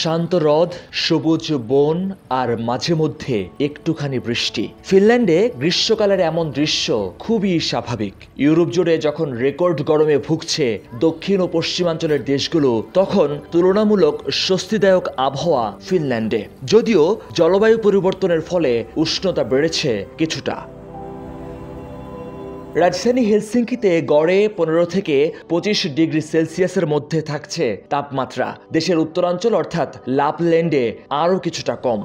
শান্ত হ্রদ, সবুজ বন আর মাঝে মধ্যে একটুখানি বৃষ্টি। ফিনল্যান্ডে গ্রীষ্মকালের এমন দৃশ্য খুবই স্বাভাবিক। ইউরোপ জুড়ে যখন রেকর্ড গরমে ভুগছে দক্ষিণ ও পশ্চিমাঞ্চলের দেশগুলো, তখন তুলনামূলক স্বস্তিদায়ক আবহাওয়া ফিনল্যান্ডে। যদিও জলবায়ু পরিবর্তনের ফলে উষ্ণতা বেড়েছে কিছুটা। রাজধানী হেলসিঙ্কিতে গড়ে 15 থেকে 25 ডিগ্রি সেলসিয়াসের মধ্যে থাকছে তাপমাত্রা। দেশের উত্তরাঞ্চল অর্থাৎ লাপল্যান্ডে আরও কিছুটা কম।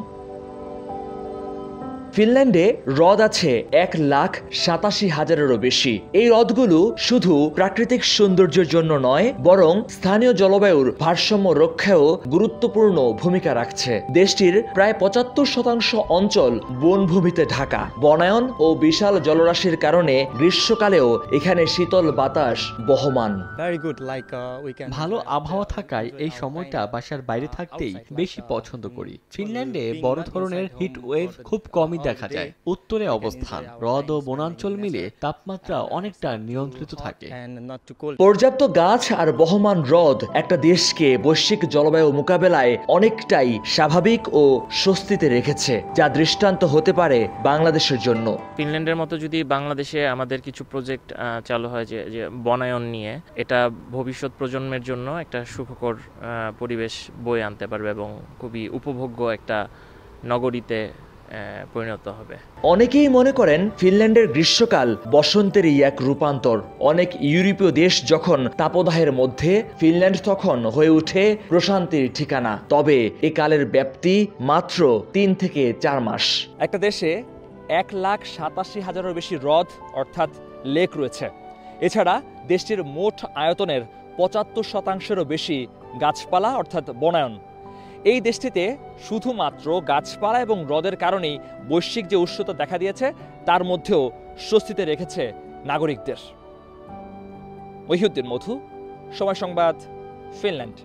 ফিনল্যান্ডে হ্রদ আছে 1,87,000-এরও বেশি। এই হ্রদগুলো শুধু প্রাকৃতিক সৌন্দর্যের জন্য নয়, বরং স্থানীয় জলবায়ুর ভারসাম্য রক্ষায়ও গুরুত্বপূর্ণ ভূমিকা রাখছে। দেশটির প্রায় 75% অঞ্চল বনভূমিতে ঢাকা। বনায়ন ও বিশাল জলরাশির কারণে গ্রীষ্মকালেও এখানে শীতল বাতাস বহমান। ভালো আবহাওয়া থাকায় এই সময়টা বাসার বাইরে থাকতেই বেশি পছন্দ করি। ফিনল্যান্ডে বড় ধরনের হিট ওয়েভ খুব কমই দেখা যায়। উত্তরে অবস্থান, হ্রদ ও বনাঞ্চল মিলে তাপমাত্রা অনেকটা নিয়ন্ত্রিত থাকে। পর্যাপ্ত গাছ আর বহমান হ্রদ একটা দেশকে বৈশ্বিক জলবায়ু মোকাবেলায় অনেকটাই স্বাভাবিক ও স্বস্তিতে রেখেছে, যা দৃষ্টান্ত হতে পারে বাংলাদেশের জন্য। ফিনল্যান্ডের মতো যদি বাংলাদেশে আমাদের কিছু প্রজেক্ট চালু হয় যে বনায়ন নিয়ে, এটা ভবিষ্যৎ প্রজন্মের জন্য একটা সুখকর পরিবেশ বয়ে আনতে পারবে এবং খুবই উপভোগ্য একটা নগরীতে পরিণত হবে। অনেকেই মনে করেন ফিনল্যান্ডের গ্রীষ্মকাল বসন্তেরই এক রূপান্তর। অনেক ইউরোপীয় দেশ যখন তাপদাহের মধ্যে, ফিনল্যান্ড তখন হয়ে ওঠে প্রশান্তির ঠিকানা। তবে এ কালের ব্যাপ্তি মাত্র 3 থেকে 4 মাস। একটা দেশে 1,87,000-এরও বেশি হ্রদ অর্থাৎ লেক রয়েছে। এছাড়া দেশটির মোট আয়তনের 75%-এরও বেশি গাছপালা অর্থাৎ বনায়ন। এই দেশটিতে শুধুমাত্র গাছপালা এবং হ্রদের কারণেই বৈশ্বিক যে উষ্ণতা দেখা দিয়েছে, তার মধ্যেও স্বস্তিতে রেখেছে নাগরিকদের। মহিউদ্দিন মধু, সময় সংবাদ, ফিনল্যান্ড।